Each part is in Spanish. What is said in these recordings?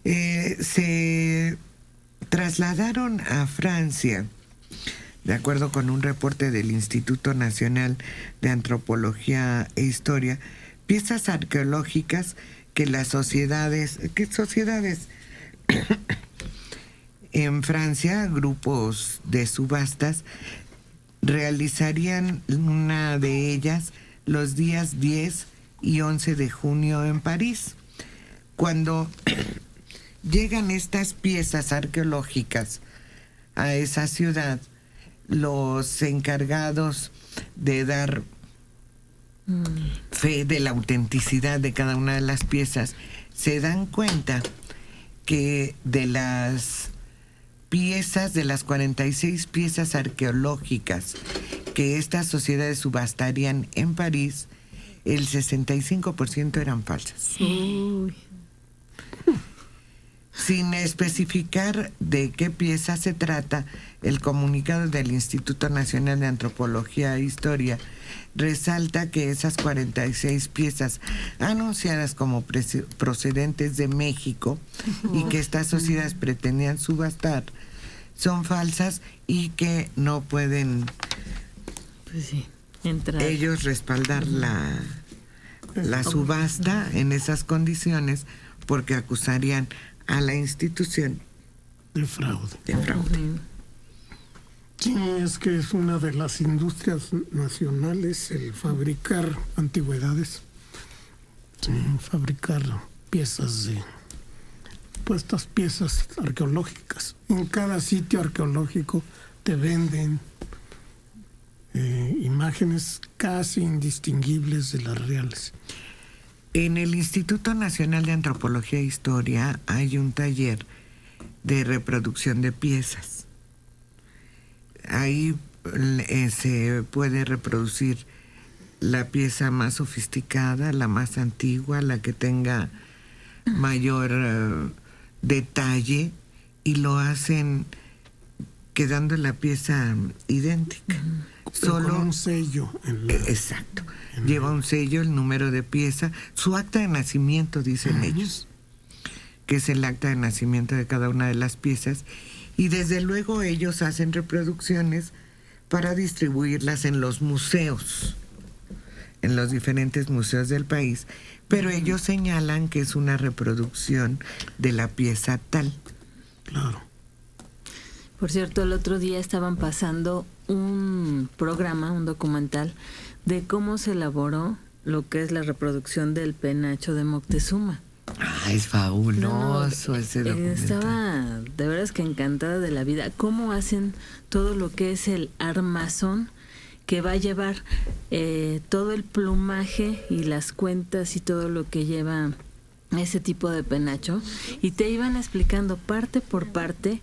Se trasladaron a Francia, de acuerdo con un reporte del Instituto Nacional de Antropología e Historia, piezas arqueológicas que las sociedades en Francia, grupos de subastas, realizarían una de ellas los días 10 y 11 de junio en París. Cuando llegan estas piezas arqueológicas a esa ciudad, los encargados de dar fe de la autenticidad de cada una de las piezas se dan cuenta que de las 46 piezas arqueológicas que estas sociedades subastarían en París, el 65% eran falsas. Uy. Sin especificar de qué pieza se trata, el comunicado del Instituto Nacional de Antropología e Historia resalta que esas 46 piezas anunciadas como procedentes de México y que estas sociedades pretendían subastar son falsas y que no pueden ellos respaldar la subasta en esas condiciones, porque acusarían a la institución de fraude. Sí, es que es una de las industrias nacionales el fabricar antigüedades, fabricar piezas estas piezas arqueológicas. En cada sitio arqueológico te venden imágenes casi indistinguibles de las reales. En el Instituto Nacional de Antropología e Historia hay un taller de reproducción de piezas. Ahí se puede reproducir la pieza más sofisticada, la más antigua, la que tenga mayor detalle, y lo hacen quedando la pieza idéntica. Solo con un sello. Exacto. Lleva un sello, el número de pieza, su acta de nacimiento, dicen ellos, que es el acta de nacimiento de cada una de las piezas, y desde luego ellos hacen reproducciones para distribuirlas en los museos, en los diferentes museos del país, pero ellos señalan que es una reproducción de la pieza tal. Claro. Por cierto, el otro día estaban pasando un programa, un documental, de cómo se elaboró lo que es la reproducción del penacho de Moctezuma. Es fabuloso ese documental. Estaba de veras que encantada de la vida. Cómo hacen todo lo que es el armazón que va a llevar todo el plumaje y las cuentas y todo lo que lleva ese tipo de penacho. Y te iban explicando parte por parte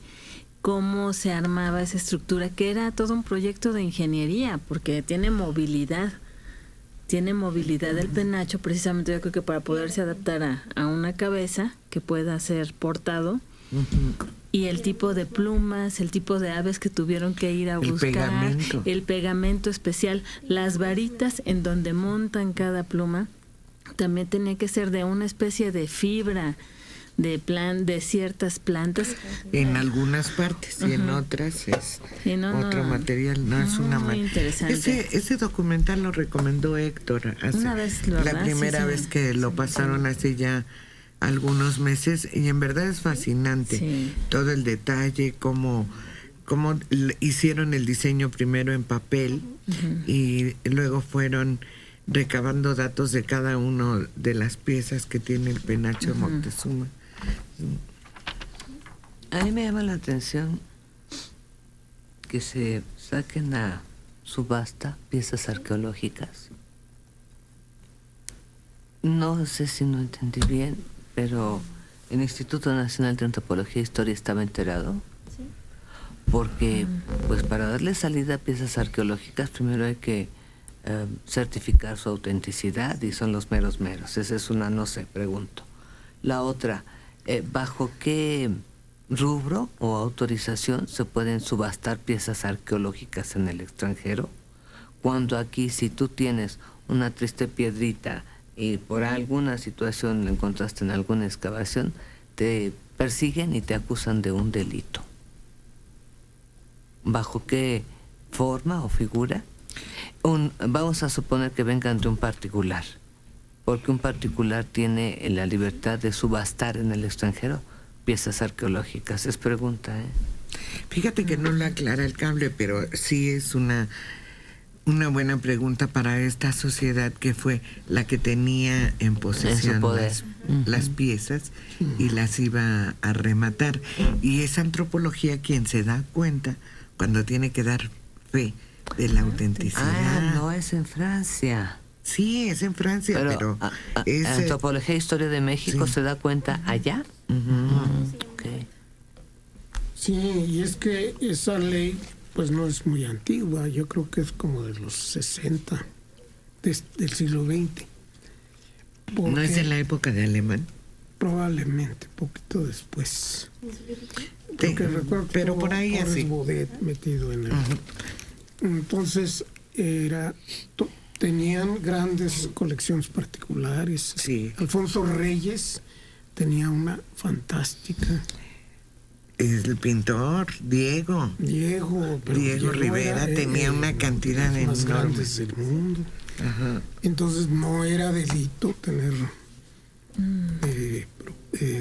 cómo se armaba esa estructura, que era todo un proyecto de ingeniería, porque tiene movilidad el penacho, precisamente yo creo que para poderse adaptar a una cabeza que pueda ser portado, y el tipo de plumas, el tipo de aves que tuvieron que ir a buscar, el pegamento especial, las varitas en donde montan cada pluma, también tenía que ser de una especie de fibra, de ciertas plantas. En algunas partes y en otras es otro material, no es una muy interesante. Ese documental lo recomendó Héctor la primera vez que lo pasaron hace ya algunos meses, y en verdad es fascinante todo el detalle, cómo hicieron el diseño primero en papel y luego fueron recabando datos de cada uno de las piezas que tiene el penacho de Moctezuma. A mí me llama la atención que se saquen a subasta piezas arqueológicas. No sé si no entendí bien, pero el Instituto Nacional de Antropología e Historia estaba enterado. ¿Sí? Porque, pues, para darle salida a piezas arqueológicas, primero hay que certificar su autenticidad, y son los meros. Esa es una, no sé, pregunto. La otra, ¿bajo qué rubro o autorización se pueden subastar piezas arqueológicas en el extranjero? Cuando aquí, si tú tienes una triste piedrita y por alguna situación la encontraste en alguna excavación, te persiguen y te acusan de un delito. ¿Bajo qué forma o figura? Vamos a suponer que vengan de un particular, porque un particular tiene la libertad de subastar en el extranjero piezas arqueológicas. Es pregunta, ¿eh? Fíjate que no lo aclara el cable, pero sí es una buena pregunta para esta sociedad que fue la que tenía en posesión las piezas y las iba a rematar. Y es antropología quien se da cuenta cuando tiene que dar fe de la autenticidad. Ah, no es en Francia. Sí, es en Francia, pero es Antropología e Historia de México sí. se da cuenta allá. Okay. Sí, y es que esa ley pues no es muy antigua, yo creo que es como de los 60 del siglo XX. ¿No es en la época de Alemán? Probablemente, poquito después. Sí, Que recuerdo que pero por ahí Horace así. Baudet metido en el... Entonces tenían grandes colecciones particulares. Sí. Alfonso Reyes tenía una fantástica. El pintor Diego Diego Rivera tenía una cantidad de más enorme. grandes del mundo. Ajá. Entonces no era delito tener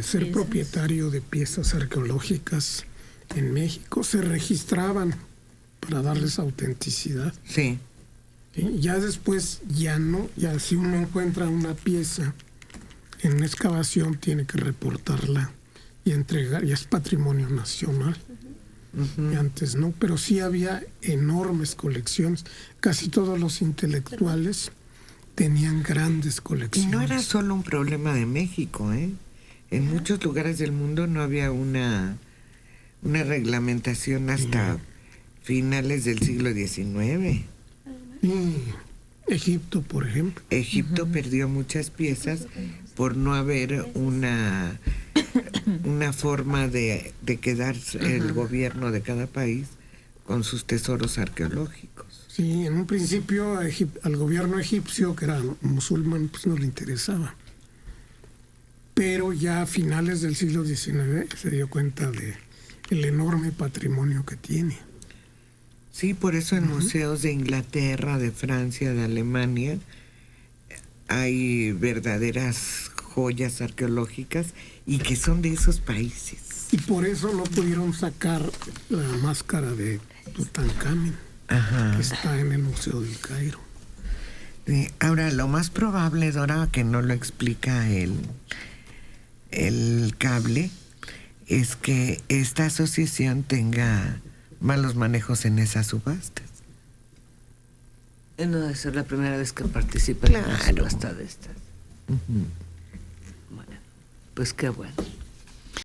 ser propietario de piezas arqueológicas en México. Se registraban para darles autenticidad. Sí. ¿Sí? Ya después ya no, ya si uno encuentra una pieza en una excavación tiene que reportarla y entregar, ya es patrimonio nacional. Y antes no, pero sí había enormes colecciones. Casi todos los intelectuales tenían grandes Y colecciones. no era solo un problema de México, ¿eh? En muchos lugares del mundo no había una reglamentación hasta finales del siglo XIX. Y Egipto, por ejemplo. Egipto perdió muchas piezas por no haber una forma de quedar el gobierno de cada país con sus tesoros arqueológicos. Sí, en un principio al gobierno egipcio, que era musulmán, pues no le interesaba. Pero ya a finales del siglo XIX se dio cuenta de el enorme patrimonio que tiene. Sí, por eso en museos de Inglaterra, de Francia, de Alemania, hay verdaderas joyas arqueológicas y que son de esos países. Y por eso no pudieron sacar la máscara de Tutankamón, Ajá. que está en el Museo del Cairo. Ahora, lo más probable, Dora, que no lo explica el cable, es que esta asociación tenga malos manejos en esas subastas. No debe ser la primera vez que participa en una subasta de estas. Bueno, pues qué bueno.